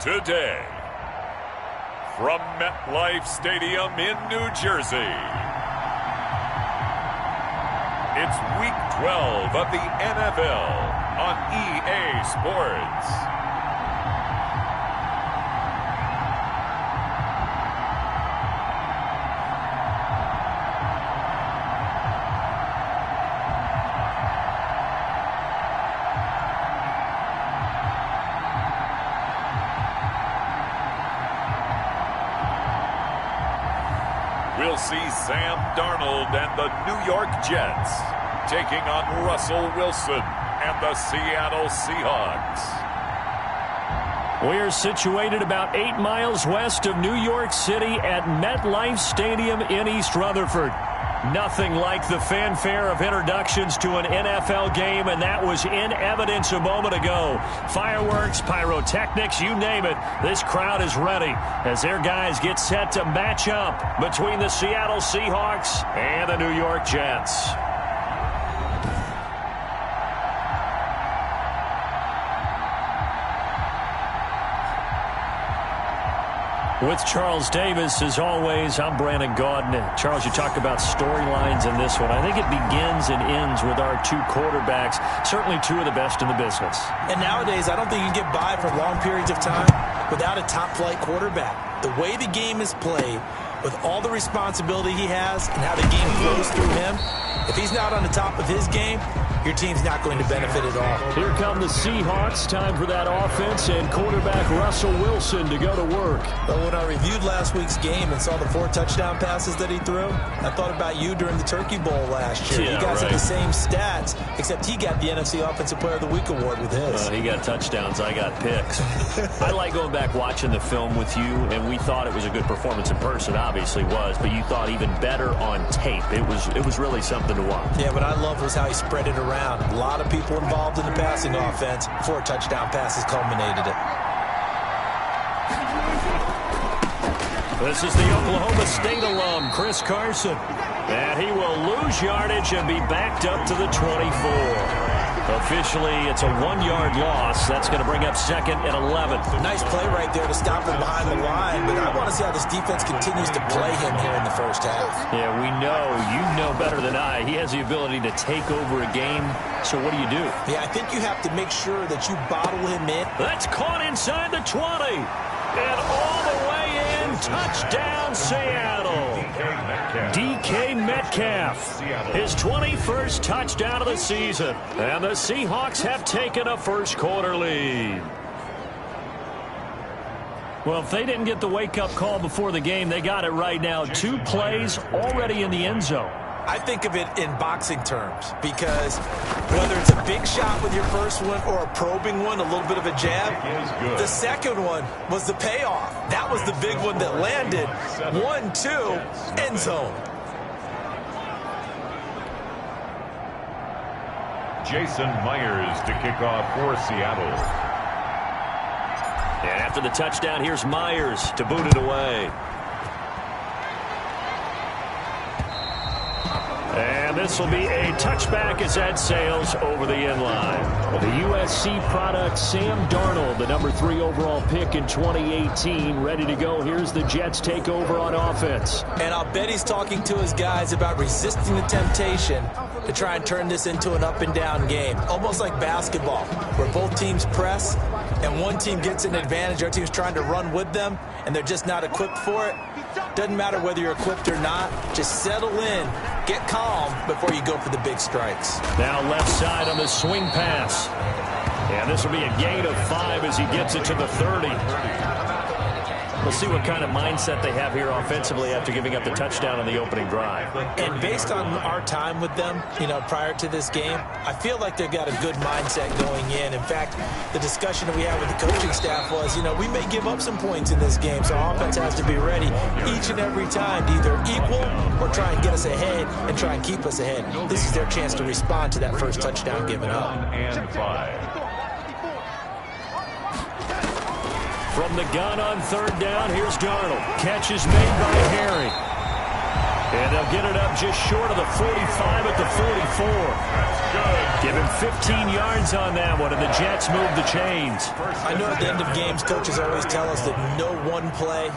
Today, from MetLife Stadium in New Jersey, it's Week 12 of the NFL on EA Sports. We'll see Sam Darnold and the New York Jets taking on Russell Wilson and the Seattle Seahawks. We're situated about 8 miles west of New York City at MetLife Stadium in East Rutherford. Nothing like the fanfare of introductions to an NFL game, and that was in evidence a moment ago. Fireworks, pyrotechnics, you name it. This crowd is ready as their guys get set to match up between the Seattle Seahawks and the New York Jets. With Charles Davis, as always, I'm Brandon Gaudin. Charles, you talk about storylines in this one. I think it begins and ends with our two quarterbacks, certainly two of the best in the business. And nowadays, I don't think you can get by for long periods of time without a top-flight quarterback. The way the game is played, with all the responsibility he has and how the game flows through him, if he's not on the top of his game, your team's not going to benefit at all. Here come the Seahawks. Time for that offense and quarterback Russell Wilson to go to work. But when I reviewed last week's game and saw the 4 touchdown passes that he threw, I thought about you during the Turkey Bowl last year. Yeah, you guys had the same stats, except he got the NFC Offensive Player of the Week award with his. He got touchdowns. I got picks. I like going back watching the film with you, and we thought it was a good performance in person. Obviously was, but you thought even better on tape. It was really something to watch. Yeah, what I loved was how he spread it around. A lot of people involved in the passing offense. 4 touchdown passes culminated it. This is the Oklahoma State alum, Chris Carson. And he will lose yardage and be backed up to the 24. Officially, it's a 1-yard loss. That's going to bring up second and 11. Nice play right there to stop him behind the line, but I want to see how this defense continues to play him here in the first half. Yeah, we know. You know better than I. He has the ability to take over a game. So what do you do? Yeah, I think you have to make sure that you bottle him in. That's caught inside the 20. And all the way in, touchdown Seattle. DK Metcalf, his 21st touchdown of the season. And the Seahawks have taken a first-quarter lead. Well, if they didn't get the wake-up call before the game, they got it right now. 2 plays already in the end zone. I think of it in boxing terms because whether it's a big shot with your first one or a probing one, a little bit of a jab, the second one was the payoff. That was the big one that landed. 1-2, end zone. Jason Myers to kick off for Seattle. And after the touchdown, here's Myers to boot it away. And this will be a touchback as that sails over the end line. The USC product, Sam Darnold, the number 3 overall pick in 2018, ready to go. Here's the Jets takeover on offense. And I'll bet he's talking to his guys about resisting the temptation to try and turn this into an up-and-down game. Almost like basketball, where both teams press, and one team gets an advantage. Our team's trying to run with them, and they're just not equipped for it. Doesn't matter whether you're equipped or not. Just settle in, get calm before you go for the big strikes. Now left side on the swing pass. And this will be a gain of 5 as he gets it to the 30. We'll see what kind of mindset they have here offensively after giving up the touchdown on the opening drive. And based on our time with them, prior to this game, I feel like they've got a good mindset going in. In fact, the discussion that we had with the coaching staff was, we may give up some points in this game, so our offense has to be ready each and every time to either equal or try and get us ahead and try and keep us ahead. This is their chance to respond to that first touchdown given up. And 5. From the gun on 3rd down, here's Darnold. Catch is made by Harry. And they'll get it up just short of the 45 at the 44. That's good. Give him 15 yards on that one, and the Jets move the chains. I know at the end of games, coaches always tell us that no one play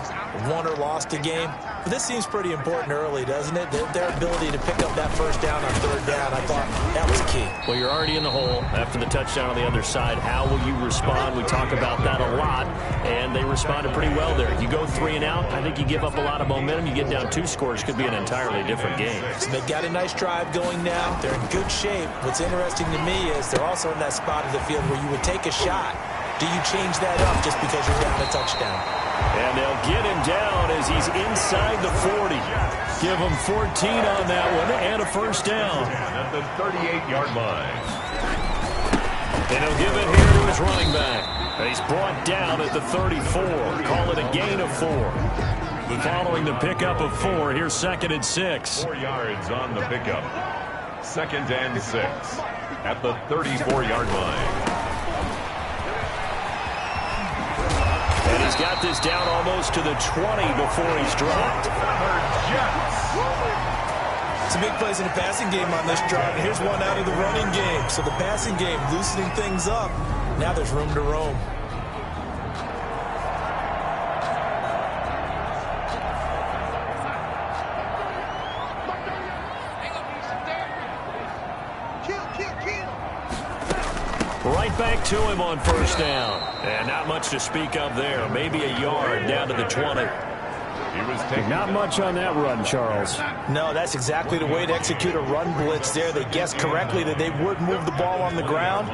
won or lost a game. But this seems pretty important early, doesn't it? Their ability to pick up that first down on third down, I thought that was key. Well, you're already in the hole after the touchdown on the other side. How will you respond? We talk about that a lot, and they responded pretty well there. You go 3 and out, I think you give up a lot of momentum. You get down 2 scores, could be an entirely different game. So they've got a nice drive going now. They're in good shape. What's interesting to me is they're also in that spot of the field where you would take a shot. Do you change that up just because you're down a touchdown? And they'll get him down as he's inside the 40. Give him 14 on that one and a first down. At the 38-yard line. And he'll give it here to his running back. And he's brought down at the 34. Call it a gain of 4. Following the pickup of 4, here's 2nd and 6. 4 yards on the pickup. 2nd and 6 at the 34-yard line. And he's got this down almost to the 20 before he's dropped. Some big plays in the passing game on this drive. And here's one out of the running game. So the passing game loosening things up. Now there's room to roam. Right back to him on first down. And not much to speak of there. Maybe a yard down to the 20. Not much on that run, Charles. No, that's exactly the way to execute a run blitz there. They guessed correctly that they would move the ball on the ground,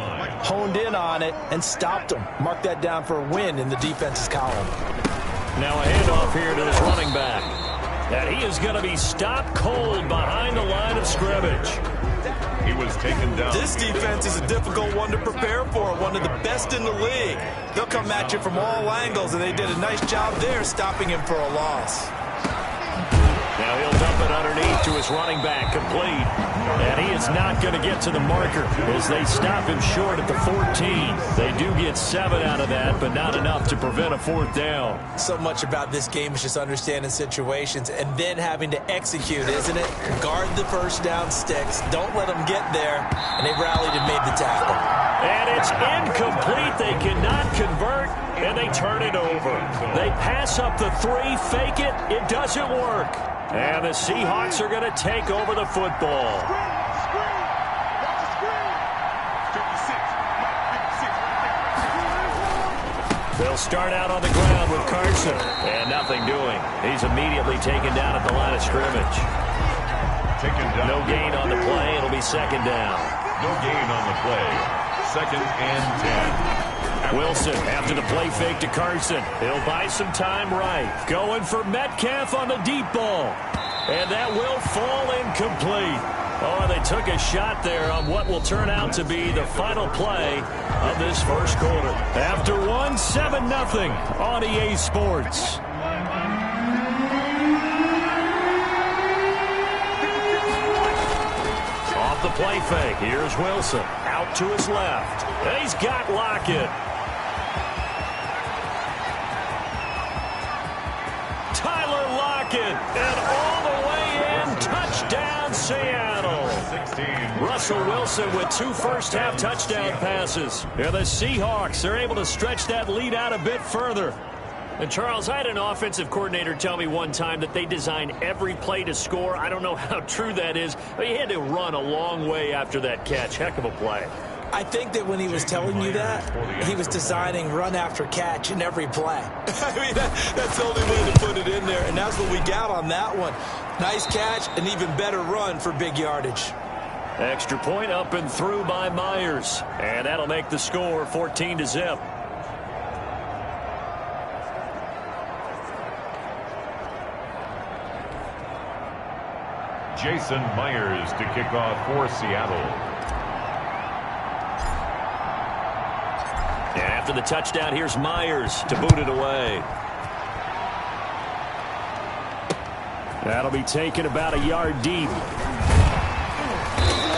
honed in on it, and stopped them. Mark that down for a win in the defense's column. Now a handoff here to his running back. And he is going to be stopped cold behind the line of scrimmage. He was taken down. This defense is a difficult one to prepare for, one of the best in the league. They'll come at you from all angles, and they did a nice job there stopping him for a loss. Now he'll dump it underneath to his running back, complete. And he is not going to get to the marker as they stop him short at the 14. They do get 7 out of that, but not enough to prevent a 4th down. So much about this game is just understanding situations and then having to execute, isn't it? Guard the first down sticks. Don't let them get there. And they rallied and made the tackle. And it's incomplete. They cannot convert, and they turn it over. They pass up the 3, fake it. It doesn't work. And the Seahawks are going to take over the football. They'll start out on the ground with Carson. And nothing doing. He's immediately taken down at the line of scrimmage. No gain on the play. It'll be 2nd down. No gain on the play. 2nd and 10. Wilson after the play fake to Carson. He'll buy some time right. Going for Metcalf on the deep ball. And that will fall incomplete. Oh, they took a shot there on what will turn out to be the final play of this first quarter. After 1, 7-0 on EA Sports. Off the play fake. Here's Wilson. Out to his left. And he's got Lockett. Tyler Lockett. And all the way in. Touchdown, Seattle. 16. Russell Wilson with 2 first-half touchdown passes. Yeah, the Seahawks are able to stretch that lead out a bit further. And, Charles, I had an offensive coordinator tell me one time that they design every play to score. I don't know how true that is, but he had to run a long way after that catch. Heck of a play. I think that when he was telling you that, he was designing run after catch in every play. I mean, that's the only way to put it in there, and that's what we got on that one. Nice catch, an even better run for big yardage. Extra point up and through by Myers. And that'll make the score 14-0. Jason Myers to kick off for Seattle. And after the touchdown, here's Myers to boot it away. That'll be taken about a yard deep.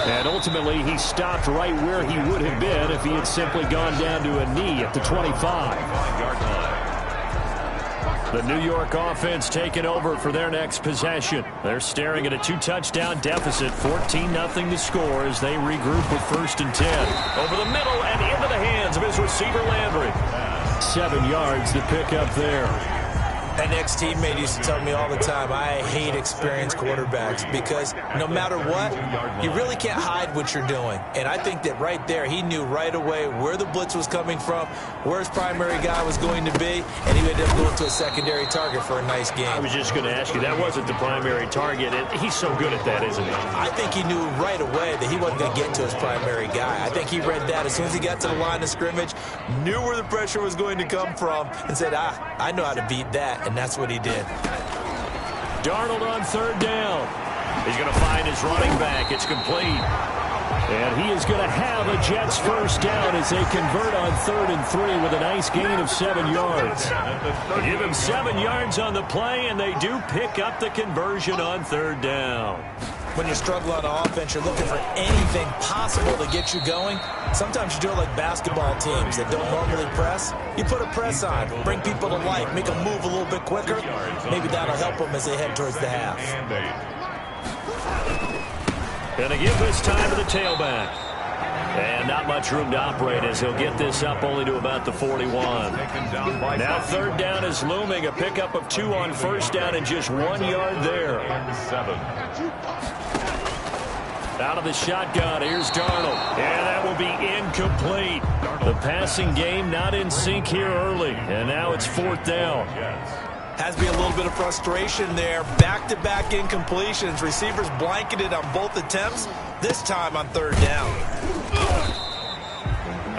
And ultimately, he stopped right where he would have been if he had simply gone down to a knee at the 25. The New York offense taking over for their next possession. They're staring at a 2-touchdown deficit, 14-0 to score as they regroup with 1st and 10. Over the middle and into the hands of his receiver Landry. 7 yards to pick up there. An ex-teammate used to tell me all the time, I hate experienced quarterbacks because no matter what, you really can't hide what you're doing. And I think that right there, he knew right away where the blitz was coming from, where his primary guy was going to be, and he ended up going to a secondary target for a nice game. I was just going to ask you, that wasn't the primary target. He's so good at that, isn't he? I think he knew right away that he wasn't going to get to his primary guy. I think he read that as soon as he got to the line of scrimmage, knew where the pressure was going to come from, and said, I know how to beat that. And that's what he did. Darnold on 3rd down. He's going to find his running back. It's complete. And he is going to have a Jets 1st down as they convert on 3rd and 3 with a nice gain of 7 yards. They give him 7 yards on the play, and they do pick up the conversion on 3rd down. When you struggle on offense, you're looking for anything possible to get you going. Sometimes you do it like basketball teams that don't normally press. You put a press on, bring people to life, make them move a little bit quicker. Maybe that'll help them as they head towards the half. Gonna give this time to the tailback. And not much room to operate as he'll get this up only to about the 41. Now 3rd down is looming. A pickup of 2 on 1st down and just 1 yard there. Out of the shotgun, here's Darnold. And that will be incomplete. The passing game not in sync here early. And now it's 4th down. Has to be a little bit of frustration there. Back-to-back incompletions. Receivers blanketed on both attempts. This time on 3rd down.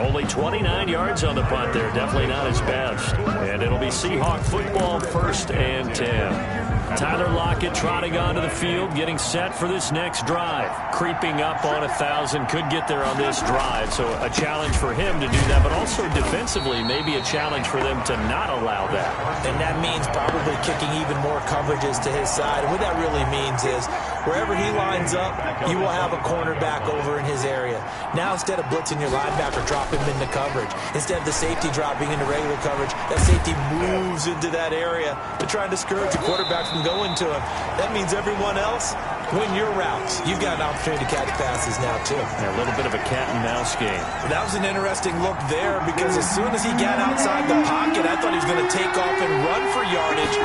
Only 29 yards on the punt there. Definitely not his best. And it'll be Seahawk football, 1st and 10. Tyler Lockett trotting onto the field, getting set for this next drive. Creeping up on 1,000, could get there on this drive. So a challenge for him to do that, but also defensively, maybe a challenge for them to not allow that. And that means probably kicking even more coverages to his side. And what that really means is wherever he lines up, you will have a cornerback over in his area. Now, instead of blitzing your linebacker, drop him into coverage. Instead of the safety dropping into regular coverage, that safety moves into that area to try and discourage the quarterback from going to him. That means everyone else, win your routes. You've got an opportunity to catch passes now, too. A little bit of a cat-and-mouse game. That was an interesting look there because as soon as he got outside the pocket, I thought he was going to take off and run for yardage.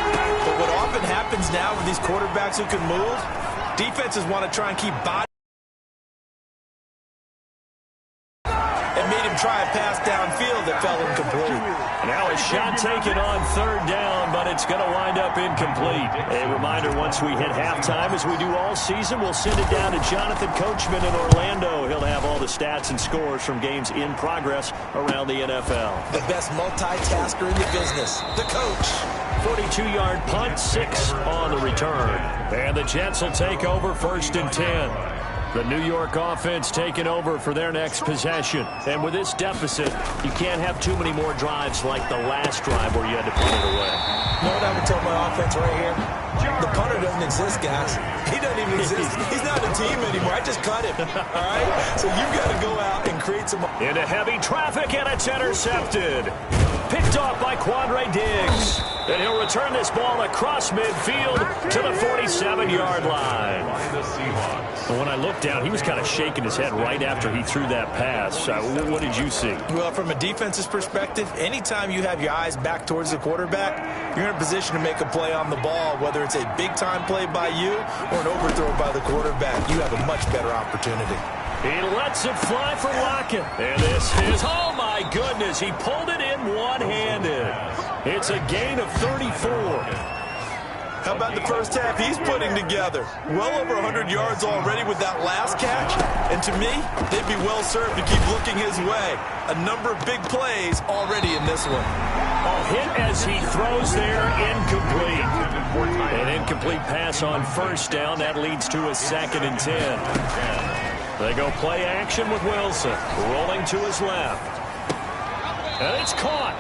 But what often happens now with these quarterbacks who can move, defenses want to try and keep body and made him try a pass downfield that fell incomplete. Now a shot taken on 3rd down, but it's going to wind up incomplete. A reminder, once we hit halftime, as we do all season, we'll send it down to Jonathan Coachman in Orlando. He'll have all the stats and scores from games in progress around the NFL. The best multitasker in the business, the coach. 42-yard punt, 6 on the return. And the Jets will take over 1st and 10. The New York offense taking over for their next possession. And with this deficit, you can't have too many more drives like the last drive where you had to put it away. You know what I would tell my offense right here? The punter doesn't exist, guys. He doesn't even exist. He's not a team anymore. I just cut him. All right? So you've got to go out and create some... Into heavy traffic, and it's intercepted. Picked off by Quandre Diggs. And he'll return this ball across midfield to the 47-yard line. When I looked down, he was kind of shaking his head right after he threw that pass. What did you see? Well, from a defense's perspective, anytime you have your eyes back towards the quarterback, you're in a position to make a play on the ball, whether it's a big-time play by you or an overthrow by the quarterback. You have a much better opportunity. He lets it fly for Lockett. And this is, oh my goodness, he pulled it in one-handed. It's a gain of 34. How about the first half he's putting together? Well over 100 yards already with that last catch. And to me, they'd be well served to keep looking his way. A number of big plays already in this one. A hit as he throws there, incomplete. An incomplete pass on 1st down. That leads to a 2nd and 10. They go play action with Wilson. Rolling to his left. And it's caught.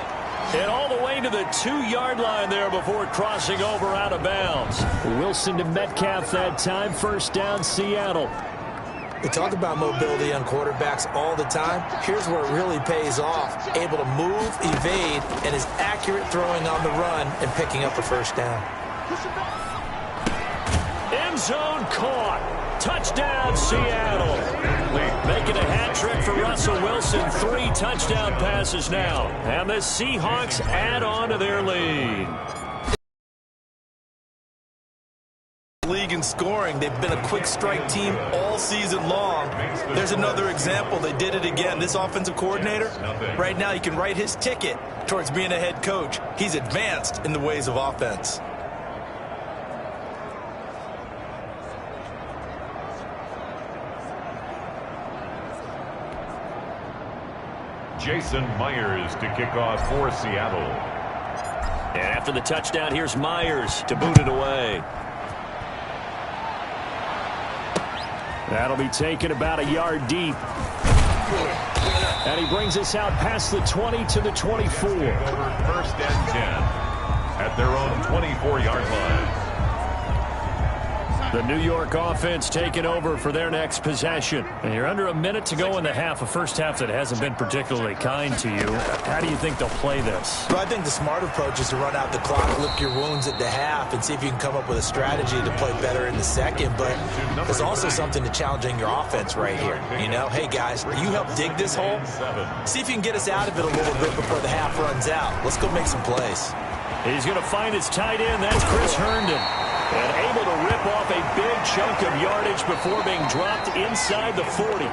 And all the way to the 2-yard line there before crossing over out of bounds. Wilson to Metcalf that time. 1st down, Seattle. We talk about mobility on quarterbacks all the time. Here's where it really pays off. Able to move, evade, and is accurate throwing on the run and picking up a first down. End zone caught. Touchdown, Seattle. Making a hat trick for Russell Wilson. 3 touchdown passes now. And the Seahawks add on to their lead. League in scoring. They've been a quick strike team all season long. There's another example. They did it again. This offensive coordinator, right now you can write his ticket towards being a head coach. He's advanced in the ways of offense. Jason Myers to kick off for Seattle. And after the touchdown, here's Myers to boot it away. That'll be taken about a yard deep. And he brings us out past the 20 to the 24. First and 10 at their own 24-yard line. The New York offense taking over for their next possession. And you're under a minute to go in the half, a first half that hasn't been particularly kind to you. How do you think they'll play this? Well, I think the smart approach is to run out the clock, lick your wounds at the half, and see if you can come up with a strategy to play better in the second. But there's also something to challenging your offense right here. You know, hey, guys, you help dig this hole. See if you can get us out of it a little bit before the half runs out. Let's go make some plays. He's going to find his tight end. That's Chris Herndon. And able to rip off a big chunk of yardage before being dropped inside the 40.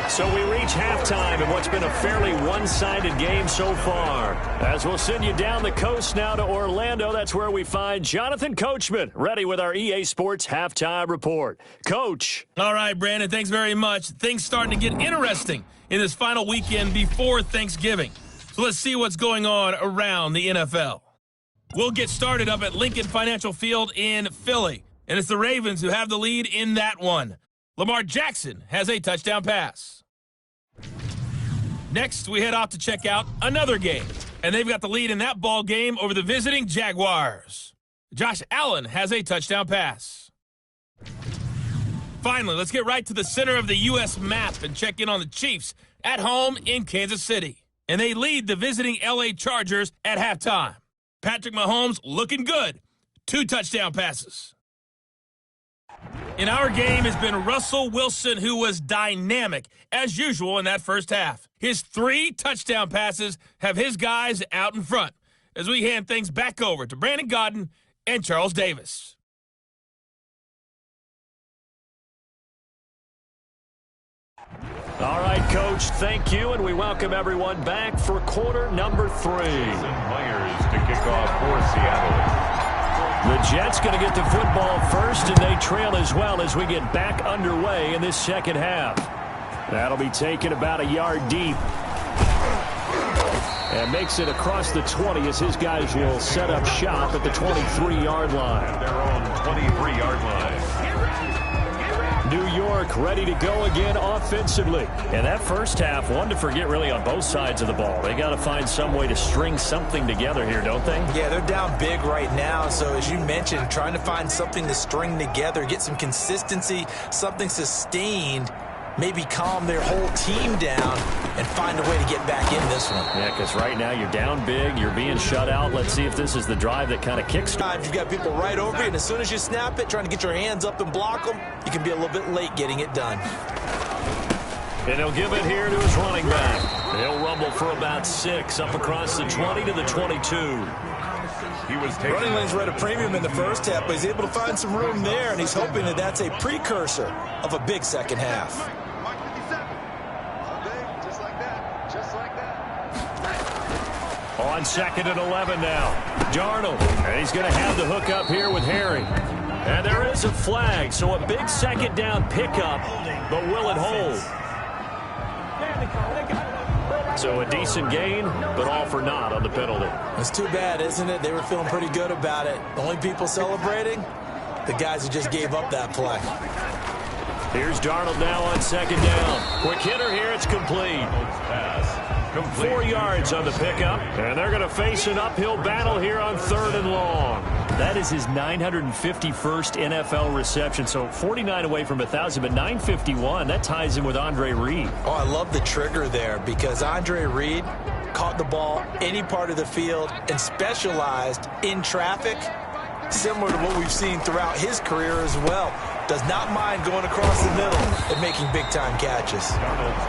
So we reach halftime in what's been a fairly one-sided game so far. As we'll send you down the coast now to Orlando, that's where we find Jonathan Coachman, ready with our EA Sports Halftime Report. Coach. All right, Brandon, thanks very much. Things starting to get interesting in this final weekend before Thanksgiving. So let's see what's going on around the NFL. We'll get started up at Lincoln Financial Field in Philly. And it's the Ravens who have the lead in that one. Lamar Jackson has a touchdown pass. Next, we head off to check out another game. And they've got the lead in that ball game over the visiting Jaguars. Josh Allen has a touchdown pass. Finally, let's get right to the center of the U.S. map and check in on the Chiefs at home in Kansas City. And they lead the visiting L.A. Chargers at halftime. Patrick Mahomes looking good. 2 touchdown passes. In our game has been Russell Wilson, who was dynamic, as usual, in that first half. His 3 touchdown passes have his guys out in front as we hand things back over to Brandon Godden and Charles Davis. All right, Coach, thank you, and we welcome everyone back for quarter number 3. Jason Myers to kick off for Seattle. The Jets going to get the football first, and they trail as well as we get back underway in this second half. That'll be taken about a yard deep. And makes it across the 20 as his guys will set up shop at the 23-yard line. At their own 23-yard line. New York ready to go again offensively. And that first half, one to forget really on both sides of the ball. They got to find some way to string something together here, don't they? Yeah, they're down big right now. So as you mentioned, trying to find something to string together, get some consistency, something sustained, maybe calm their whole team down and find a way to get back in this one. Yeah, because right now you're down big, you're being shut out. Let's see if this is the drive that kind of kicks. You've got people right over you, and as soon as you snap it, trying to get your hands up and block them, you can be a little bit late getting it done. And he'll give it here to his running back. He'll rumble for about 6 up across the 20 to the 22. He was running lanes were at a premium in the first half, but he's able to find some room there, and he's hoping that that's a precursor of a big second half. On 2nd and 11 now. Darnold. And he's going to have the hook up here with Harry. And there is a flag, so a big second down pickup, but will it hold? So a decent gain, but all for naught on the penalty. It's too bad, isn't it? They were feeling pretty good about it. The only people celebrating, the guys who just gave up that play. Here's Darnold now on 2nd down. Quick hitter here, it's complete. 4 yards on the pickup, and they're going to face an uphill battle here on 3rd and long. That is his 951st NFL reception, so 49 away from 1,000, but 951. That ties him with Andre Reed. Oh, I love the trigger there because Andre Reed caught the ball any part of the field and specialized in traffic, similar to what we've seen throughout his career as well. Does not mind going across the middle and making big-time catches.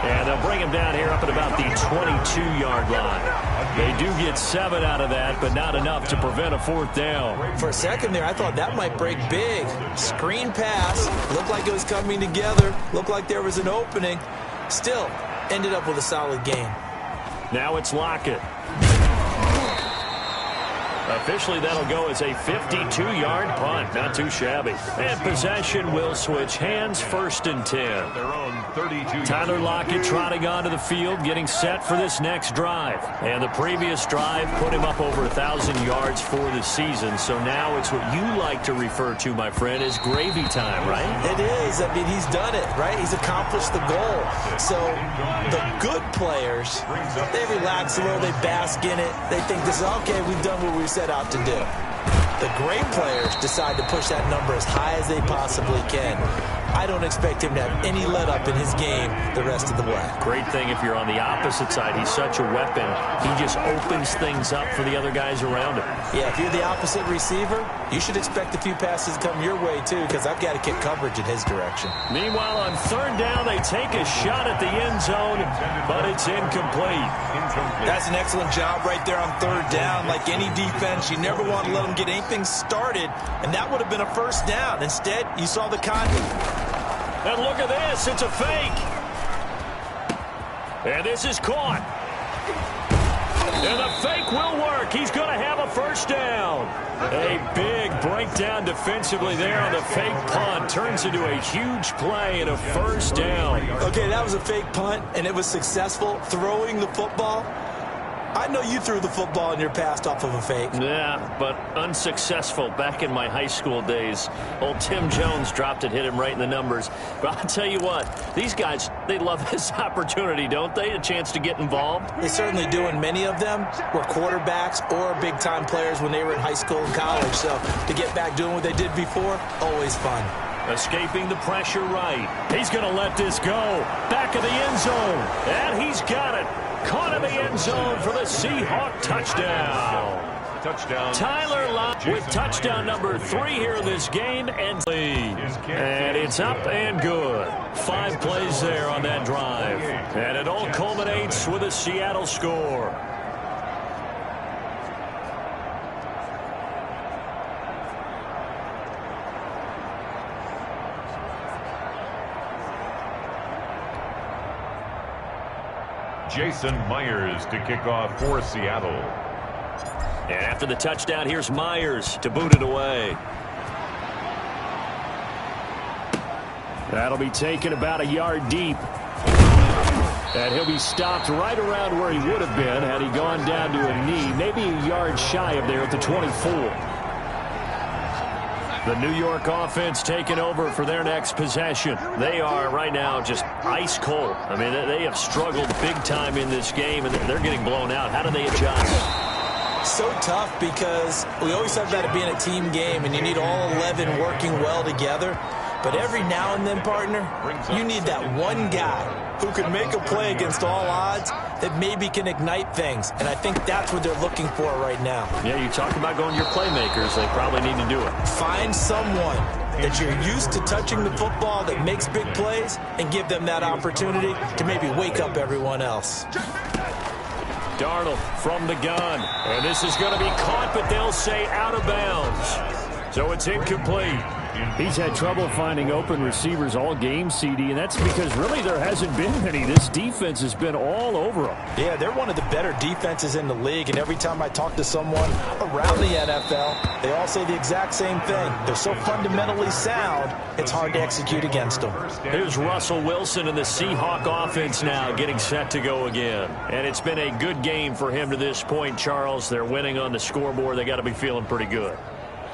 And they'll bring him down here up at about the 22-yard line. They do get 7 out of that, but not enough to prevent a 4th down. For a second there, I thought that might break big. Screen pass, looked like it was coming together, looked like there was an opening. Still, ended up with a solid game. Now it's Lockett. Officially, that'll go as a 52-yard punt. Not too shabby. And possession will switch hands, 1st and 10. Their own 32. Tyler Lockett trotting onto the field, getting set for this next drive. And the previous drive put him up over 1,000 yards for the season. So now it's what you like to refer to, my friend, as gravy time, right? It is. I mean, he's done it, right? He's accomplished the goal. So the good players, they relax a little, they bask in it. They think this is, okay, we've done what we set out to do. The great players decide to push that number as high as they possibly can. I don't expect him to have any let-up in his game the rest of the way. Great thing if you're on the opposite side. He's such a weapon. He just opens things up for the other guys around him. Yeah, if you're the opposite receiver, you should expect a few passes to come your way, too, because I've got to kick coverage in his direction. Meanwhile, on 3rd down, they take a shot at the end zone, but it's incomplete. That's an excellent job right there on 3rd down. Like any defense, you never want to let them get anything started, and that would have been a 1st down. Instead, you saw the conduct. And look at this, it's a fake. And this is caught. And the fake will work. He's going to have a 1st down. A big breakdown defensively there on the fake punt. Turns into a huge play and a 1st down. Okay, that was a fake punt, and it was successful throwing the football. I know you threw the football in your past off of a fake. Yeah, but unsuccessful back in my high school days. Old Tim Jones dropped it, hit him right in the numbers. But I'll tell you what, these guys, they love this opportunity, don't they? A chance to get involved. They certainly do, and many of them were quarterbacks or big-time players when they were in high school and college. So to get back doing what they did before, always fun. Escaping the pressure right. He's going to let this go. Back of the end zone. And he's got it. Caught in the end zone for the Seahawks touchdown. Touchdown. Tyler Lockett with touchdown number 3 here in this game. And it's up and good. 5 plays there on that drive. And it all culminates with a Seattle score. Jason Myers to kick off for Seattle. And after the touchdown, here's Myers to boot it away. That'll be taken about a yard deep. And he'll be stopped right around where he would have been had he gone down to a knee, maybe a yard shy of there at the 24. The New York offense taking over for their next possession. They are right now just ice cold. I mean, they have struggled big time in this game, and they're getting blown out. How do they adjust? So tough because we always talk about it being a team game, and you need all 11 working well together. But every now and then, partner, you need that one guy who can make a play against all odds that maybe can ignite things. And I think that's what they're looking for right now. Yeah, you talk about going to your playmakers. They probably need to do it. Find someone that you're used to touching the football that makes big plays and give them that opportunity to maybe wake up everyone else. Darnold from the gun. And this is going to be caught, but they'll say out of bounds. So it's incomplete. He's had trouble finding open receivers all game, CD, and that's because really there hasn't been many. This defense has been all over them. Yeah, they're one of the better defenses in the league, and every time I talk to someone around the NFL, they all say the exact same thing. They're so fundamentally sound, it's hard to execute against them. Here's Russell Wilson and the Seahawk offense now getting set to go again. And it's been a good game for him to this point, Charles. They're winning on the scoreboard. They got to be feeling pretty good.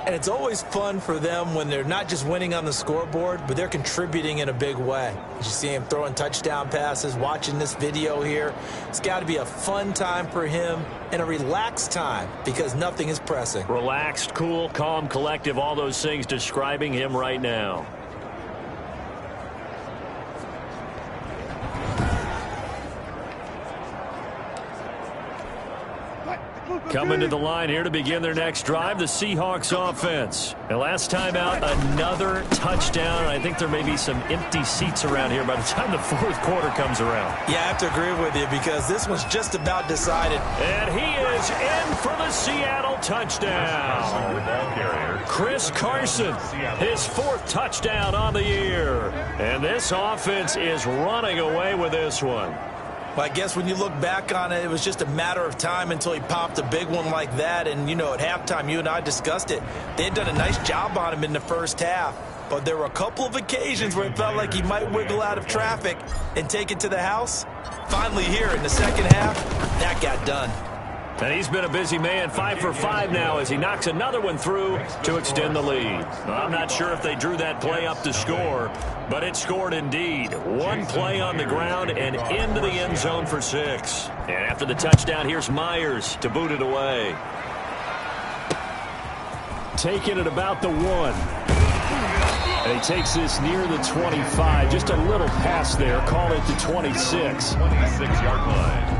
And it's always fun for them when they're not just winning on the scoreboard, but they're contributing in a big way. You see him throwing touchdown passes, watching this video here. It's got to be a fun time for him and a relaxed time because nothing is pressing. Relaxed, cool, calm, collective, all those things describing him right now. Coming to the line here to begin their next drive, the Seahawks offense. And last time out, another touchdown. I think there may be some empty seats around here by the time the fourth quarter comes around. Yeah, I have to agree with you because this one's just about decided. And he is in for the Seattle touchdown. Chris Carson, his fourth touchdown on the year. And this offense is running away with this one. Well, I guess when you look back on it, it was just a matter of time until he popped a big one like that. And, you know, at halftime, you and I discussed it. They had done a nice job on him in the first half. But there were a couple of occasions where it felt like he might wiggle out of traffic and take it to the house. Finally here in the second half, that got done. And he's been a busy man, 5 for 5 now as he knocks another one through to extend the lead. Well, I'm not sure if they drew that play up to score, but it scored indeed. One play on the ground and into the end zone for 6. And after the touchdown, here's Myers to boot it away. Taking it about the 1. And he takes this near the 25. Just a little pass there. Call it the 26. 26-yard line.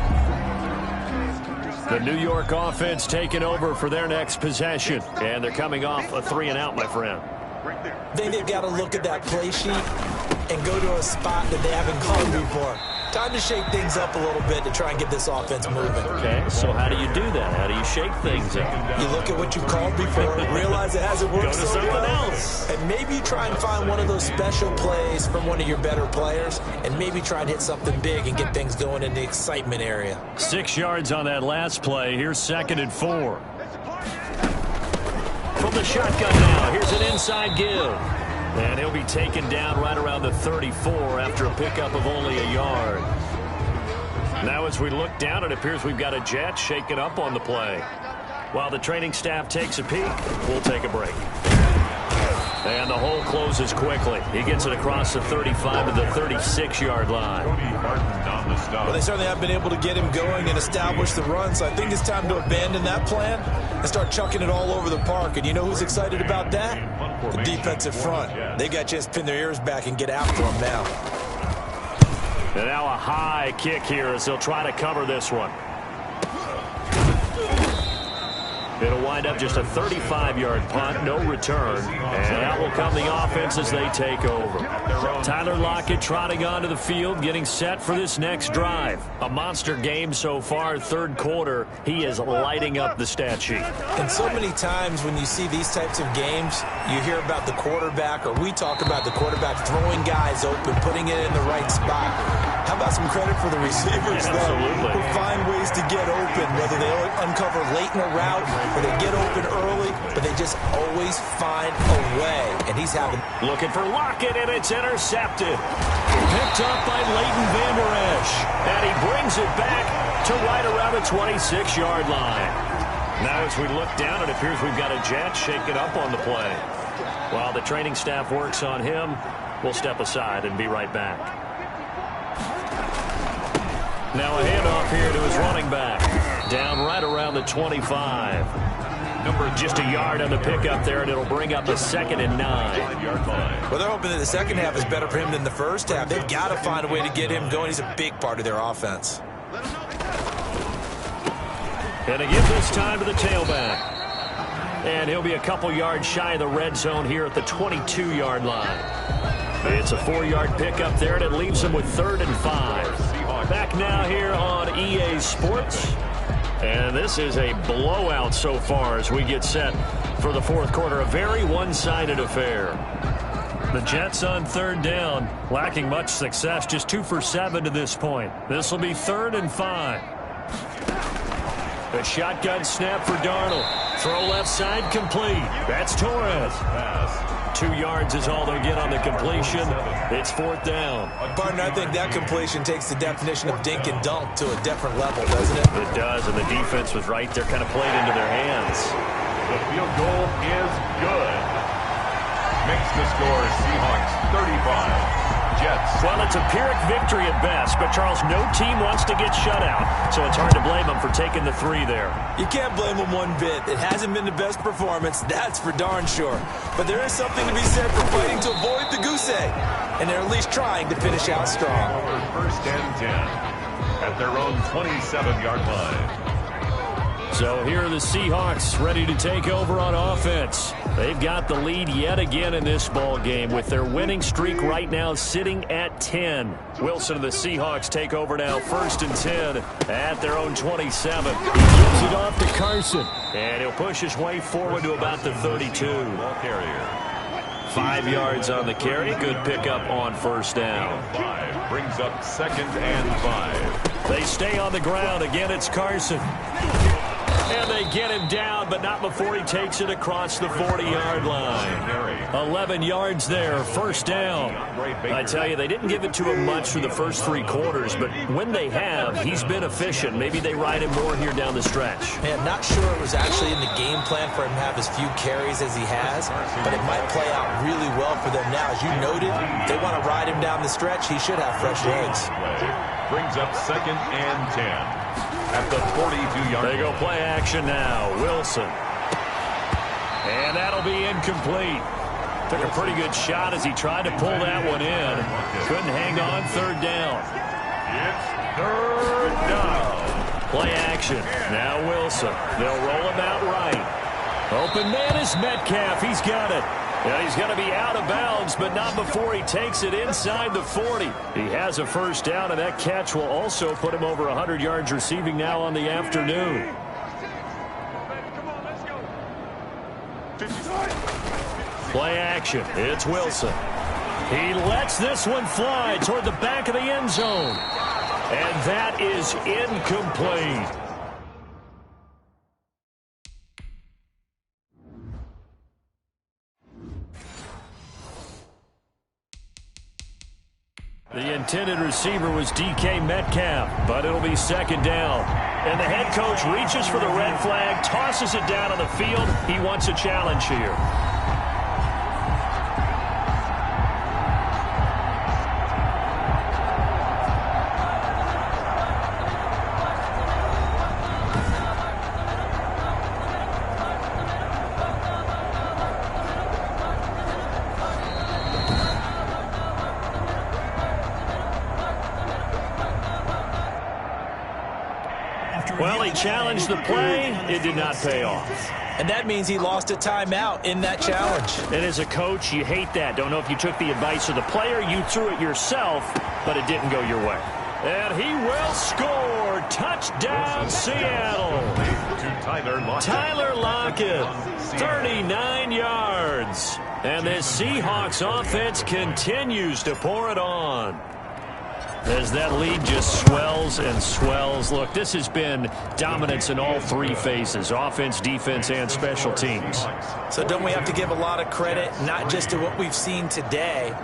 The New York offense taking over for their next possession. And they're coming off a 3-and-out, my friend. I think they've got to look at that play sheet and go to a spot that they haven't called before. Time to shake things up a little bit to try and get this offense moving. Okay, so how do you do that? How do you shake things up? You look at what you called before, realize it hasn't worked Go to so something well, else. and maybe try and find one of those special plays from one of your better players, and maybe try and hit something big and get things going in the excitement area. 6 yards on that last play. Here's 2nd and 4. From the shotgun now, here's an inside give. And he'll be taken down right around the 34 after a pickup of only a yard. Now as we look down, it appears we've got a Jet shaken up on the play. While the training staff takes a peek, we'll take a break. And the hole closes quickly. He gets it across the 35 to the 36-yard line. Well, they certainly have been able to get him going and establish the run, so I think it's time to abandon that plan and start chucking it all over the park. And you know who's excited about that? The defensive front. They got a chance to pin their ears back and get after him now. And now a high kick here as they'll try to cover this one. It'll wind up just a 35-yard punt, no return. And out will come the offense as they take over. Tyler Lockett trotting onto the field, getting set for this next drive. A monster game so far, third quarter. He is lighting up the stat sheet. And so many times when you see these types of games, you hear about the quarterback, or we talk about the quarterback throwing guys open, putting it in the right spot. How about some credit for the receivers, though, Absolutely. who find ways to get open, whether they uncover late in a route or they get open early, but they just always find a way. And he's having... Looking for Lockett, and it's intercepted. Picked up by Leighton Vander Esch. And he brings it back to right around the 26-yard line. Now as we look down, it appears we've got a Jet shaken up on the play. While the training staff works on him, we'll step aside and be right back. Now a handoff here to his running back. Down right around the 25. Number just a yard on the pickup there, and it'll bring up a 2nd and 9. Well, they're hoping that the second half is better for him than the first half. They've got to find a way to get him going. He's a big part of their offense. And to give this time to the tailback. And he'll be a couple yards shy of the red zone here at the 22-yard line. It's a 4-yard pickup there, and it leaves him with 3rd and 5. Back now here on EA Sports. And this is a blowout so far as we get set for the fourth quarter. A very one-sided affair. The Jets on 3rd down, lacking much success, just 2 for 7 to this point. This will be 3rd and 5. A shotgun snap for Darnold. Throw left side complete. That's Torres. 2 yards is all they get on the completion. It's 4th down. Partner, I think that completion takes the definition of dink and dunk to a different level, doesn't it? It does, and the defense was right there, kind of played into their hands. The field goal is good. Makes the score Seahawks 35. Jets. Well, it's a Pyrrhic victory at best, but Charles, no team wants to get shut out, so it's hard to blame them for taking the 3 there. You can't blame them one bit. It hasn't been the best performance, that's for darn sure. But there is something to be said for fighting to avoid the goose egg, and they're at least trying to finish out strong. First and 10 at their own 27-yard line. So here are the Seahawks ready to take over on offense. They've got the lead yet again in this ball game with their winning streak right now sitting at 10. Wilson and the Seahawks take over now, first and 10 at their own 27. He gives it off to Carson. And he'll push his way forward to about the 32. Ball carrier. 5 yards on the carry. Good pickup on first down. 5 brings up second and 5. They stay on the ground. Again, it's Carson. And they get him down, but not before he takes it across the 40-yard line. 11 yards there, first down. I tell you, they didn't give it to him much through the first 3 quarters, but when they have, he's been efficient. Maybe they ride him more here down the stretch. Man, not sure it was actually in the game plan for him to have as few carries as he has, but it might play out really well for them now. As you noted, if they want to ride him down the stretch, he should have fresh legs. Brings up second and 10. At the 42-yard line. They go play action now. Wilson. And that'll be incomplete. Took a pretty good shot as he tried to pull that one in. Couldn't hang on, third down. It's third down. Play action. Now Wilson. They'll roll him out right. Open man is Metcalf. He's got it. Yeah, he's going to be out of bounds, but not before he takes it inside the 40. He has a first down, and that catch will also put him over 100 yards receiving now on the afternoon. Play action. It's Wilson. He lets this one fly toward the back of the end zone. And that is incomplete. The intended receiver was DK Metcalf, but it'll be second down. And the head coach reaches for the red flag, tosses it down on the field. He wants a challenge here. Well, he challenged the play. It did not pay off. And that means he lost a timeout in that challenge. And as a coach, you hate that. Don't know if you took the advice of the player. You threw it yourself, but it didn't go your way. And he will score. Touchdown, Seattle. Tyler Lockett, 39 yards. And this Seahawks offense continues to pour it on. As that lead just swells and swells. Look, this has been dominance in all 3 phases, offense, defense, and special teams. So don't we have to give a lot of credit, not just to what we've seen today,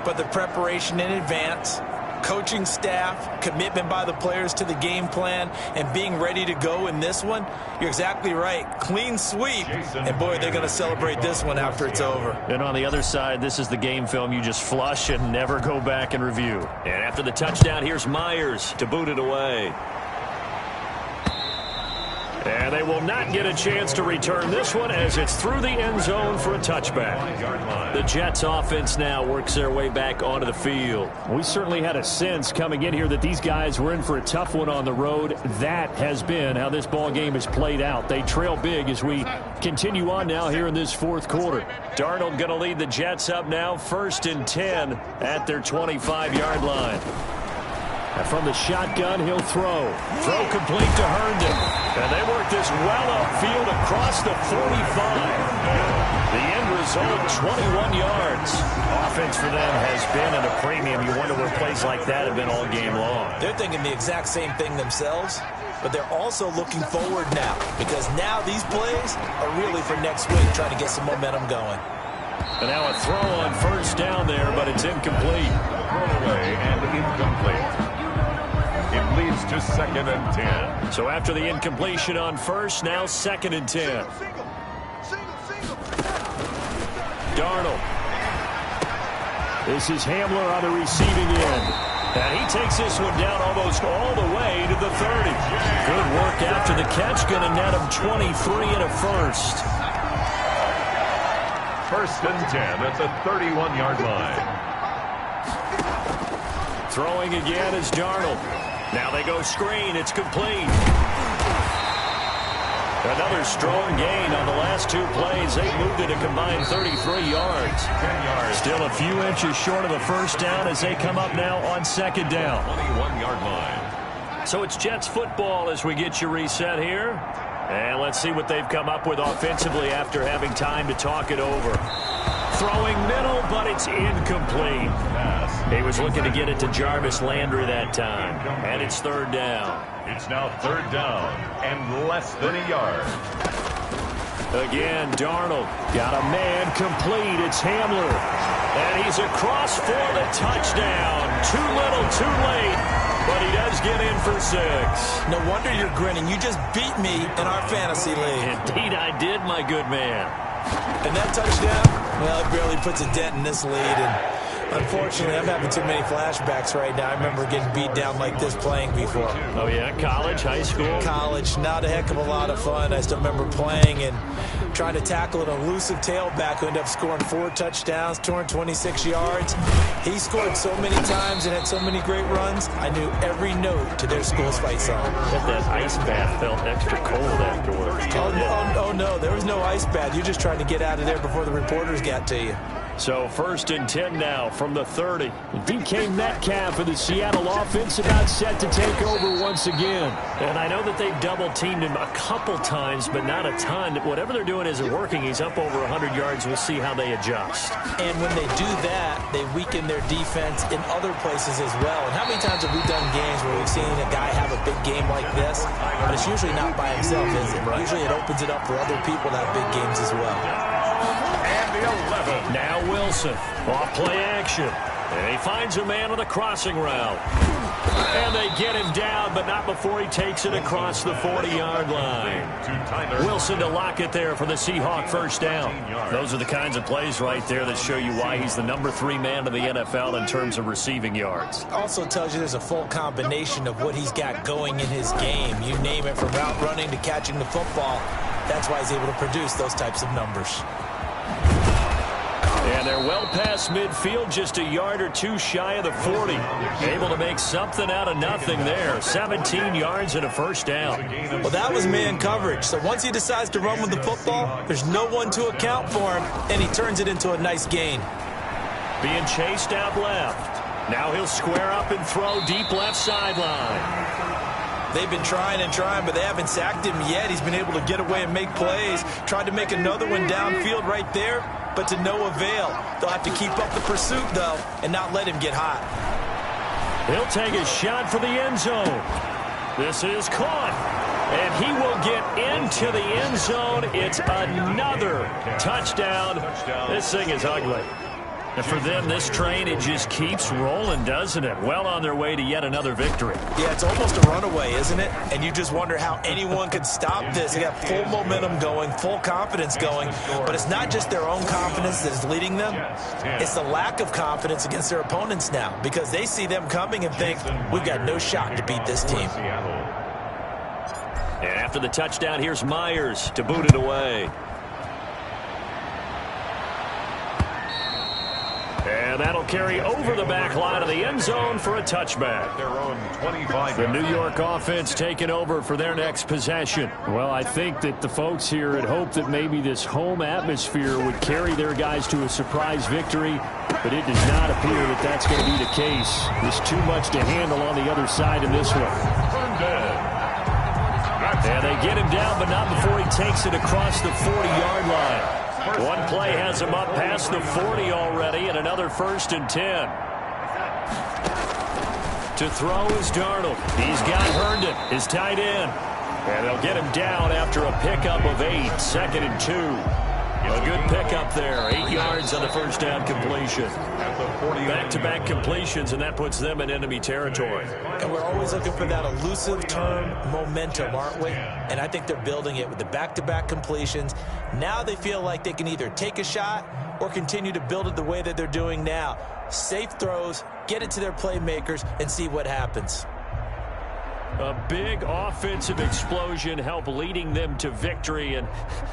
but the preparation in advance, coaching staff, commitment by the players to the game plan, and being ready to go in this one? You're exactly right. Clean sweep. And, boy, they're going to celebrate this one after it's over. And on the other side, this is the game film you just flush and never go back and review. And after the touchdown, here's Myers to boot it away. And they will not get a chance to return this one as it's through the end zone for a touchback. The Jets offense now works their way back onto the field. We certainly had a sense coming in here that these guys were in for a tough one on the road. That has been how this ball game has played out. They trail big as we continue on now here in this fourth quarter. Darnold going to lead the Jets up now, first and 10 at their 25-yard line. And from the shotgun, he'll throw. Throw complete to Herndon. And they work this well upfield across the 45. The end result, 21 yards. Offense for them has been at a premium. You wonder where plays like that have been all game long. They're thinking the exact same thing themselves, but they're also looking forward now, because now these plays are really for next week, trying to get some momentum going. And now a throw on first down there, but it's incomplete. Throwaway and incomplete. It leads to second and 10. So after the incompletion on first, now second and 10. Darnold. This is Hamler on the receiving end. And he takes this one down almost all the way to the 30. Good work after the catch. Going to net him 23 and a first. First and 10 at the 31-yard line. Throwing again is Darnold. Now they go screen. It's complete. Another strong gain on the last two plays. They moved it a combined 33 yards. 10 yards. Still a few inches short of a first down as they come up now on second down. 21-yard line. So it's Jets football as we get you reset here. And let's see what they've come up with offensively after having time to talk it over. Throwing middle, but it's incomplete. He was looking to get it to Jarvis Landry that time. And it's third down. It's now third down and less than a yard. Again, Darnold got a man complete. It's Hamler. And he's across for the touchdown. Too little, too late. But he does get in for 6. No wonder you're grinning. You just beat me in our fantasy league. Indeed I did, my good man. And that touchdown, well, it barely puts a dent in this lead. And unfortunately, I'm having too many flashbacks right now. I remember getting beat down like this playing before. Oh, yeah? College, high school? College. Not a heck of a lot of fun. I still remember playing and trying to tackle an elusive tailback who ended up scoring 4 touchdowns, 226 yards. He scored so many times and had so many great runs, I knew every note to their school's fight song. Bet that ice bath felt extra cold afterwards. Oh, no. There was no ice bath. You're just trying to get out of there before the reporters got to you. So first and 10 now from the 30. DK Metcalf of the Seattle offense about set to take over once again. And I know that they've double-teamed him a couple times, but not a ton. Whatever they're doing isn't working. He's up over 100 yards. We'll see how they adjust. And when they do that, they weaken their defense in other places as well. And how many times have we done games where we've seen a guy have a big game like this? But it's usually not by himself, is it? Usually it opens it up for other people to have big games as well. And the 11. Now Wilson, off play action. And he finds a man on the crossing route. And they get him down, but not before he takes it across the 40-yard line. Wilson to lock it there for the Seahawks first down. Those are the kinds of plays right there that show you why he's the number 3 man in the NFL in terms of receiving yards. Also tells you there's a full combination of what he's got going in his game. You name it, from route running to catching the football. That's why he's able to produce those types of numbers. And they're well past midfield, just a yard or two shy of the 40. Able to make something out of nothing there. 17 yards and a first down. Well, that was man coverage. So once he decides to run with the football, there's no one to account for him, and he turns it into a nice gain. Being chased out left. Now he'll square up and throw deep left sideline. They've been trying and trying, but they haven't sacked him yet. He's been able to get away and make plays. Tried to make another one downfield right there, but to no avail. They'll have to keep up the pursuit, though, and not let him get hot. He'll take a shot for the end zone. This is caught, and he will get into the end zone. It's another touchdown. This thing is ugly. And for them, this train, it just keeps rolling, doesn't it? Well on their way to yet another victory. Yeah, it's almost a runaway, isn't it? And you just wonder how anyone could stop this. They got full momentum going, full confidence going. But it's not just their own confidence that is leading them. It's the lack of confidence against their opponents now, because they see them coming and think, we've got no shot to beat this team. And after the touchdown, here's Myers to boot it away. And that'll carry over the back line of the end zone for a touchback. Their own 25. The New York offense taking over for their next possession. Well, I think that the folks here had hoped that maybe this home atmosphere would carry their guys to a surprise victory, but it does not appear that that's going to be the case. There's too much to handle on the other side in this one. And they get him down, but not before he takes it across the 40-yard line. One play has him up past the 40 already, and another first and 10. To throw is Darnold. He's got Herndon, his tight end. And they'll get him down after a pickup of 8, 2nd and 2. A good pickup there, 8 yards on the first down completion. Back-to-back completions, and that puts them in enemy territory. And we're always looking for that elusive term, momentum, aren't we? And I think they're building it with the back-to-back completions. Now they feel like they can either take a shot or continue to build it the way that they're doing now. Safe throws, get it to their playmakers, and see what happens. A big offensive explosion helped leading them to victory. And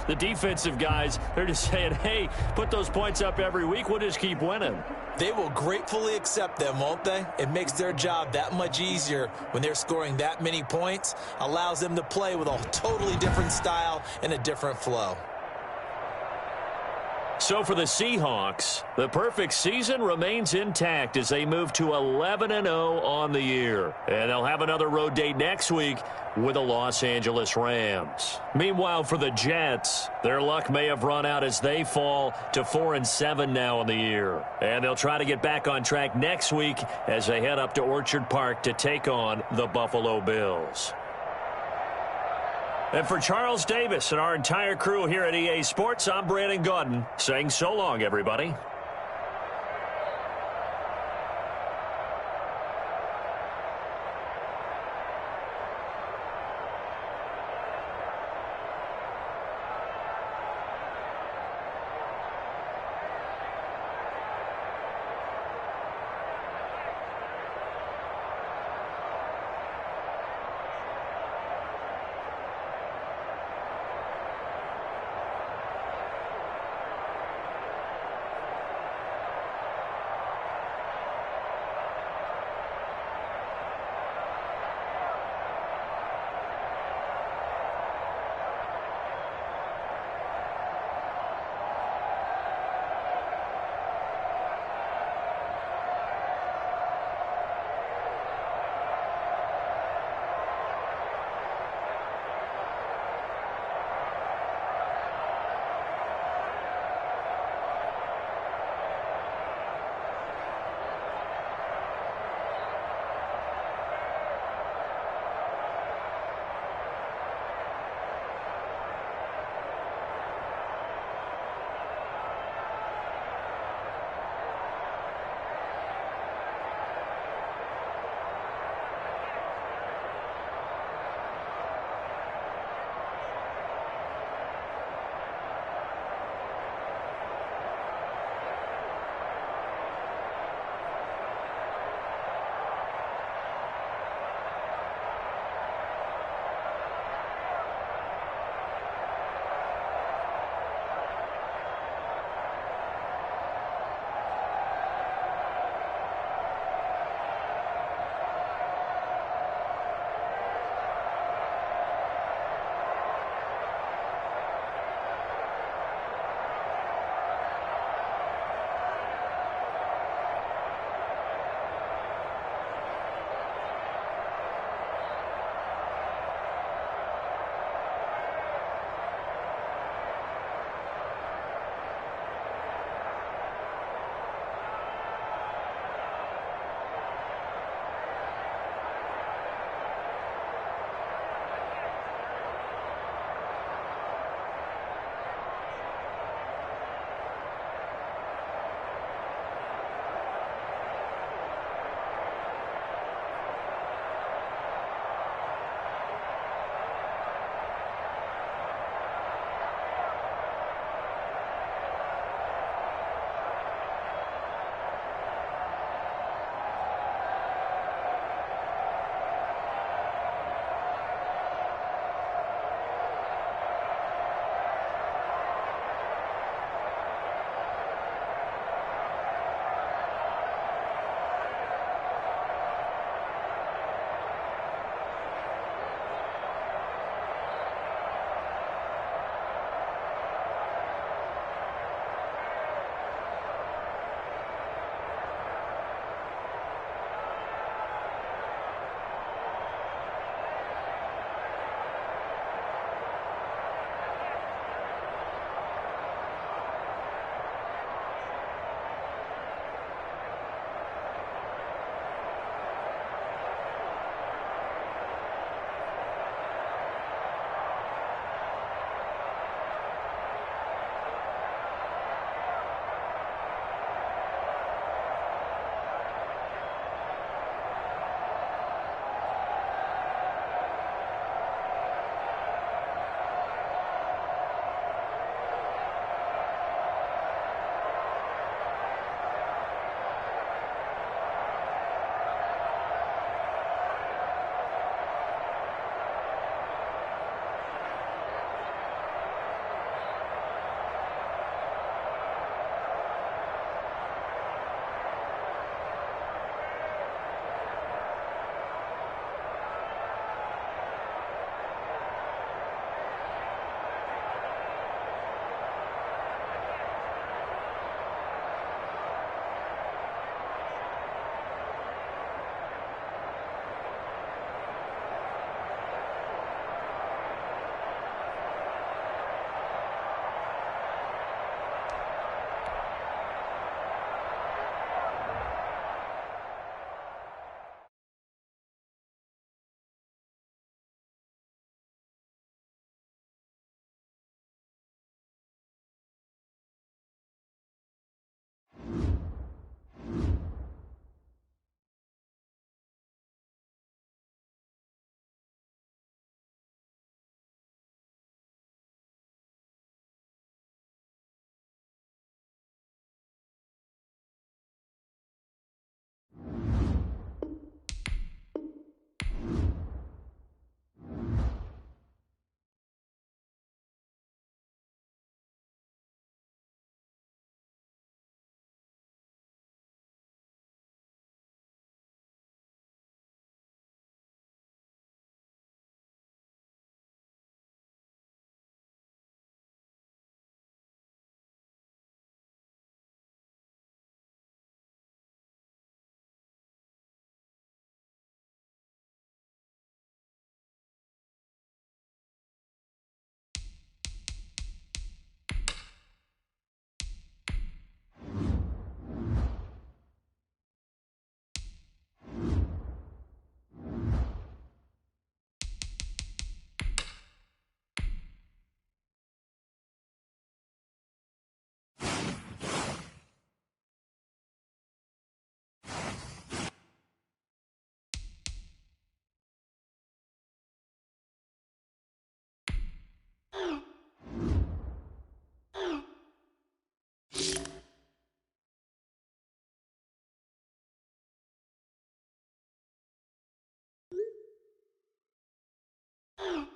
the defensive guys, they're just saying, hey, put those points up every week. We'll just keep winning. They will gratefully accept them, won't they? It makes their job that much easier when they're scoring that many points. Allows them to play with a totally different style and a different flow. So for the Seahawks, the perfect season remains intact as they move to 11-0 on the year. And they'll have another road date next week with the Los Angeles Rams. Meanwhile, for the Jets, their luck may have run out as they fall to 4-7 now on the year. And they'll try to get back on track next week as they head up to Orchard Park to take on the Buffalo Bills. And for Charles Davis and our entire crew here at EA Sports, I'm Brandon Gaudin saying so long, everybody. Bye.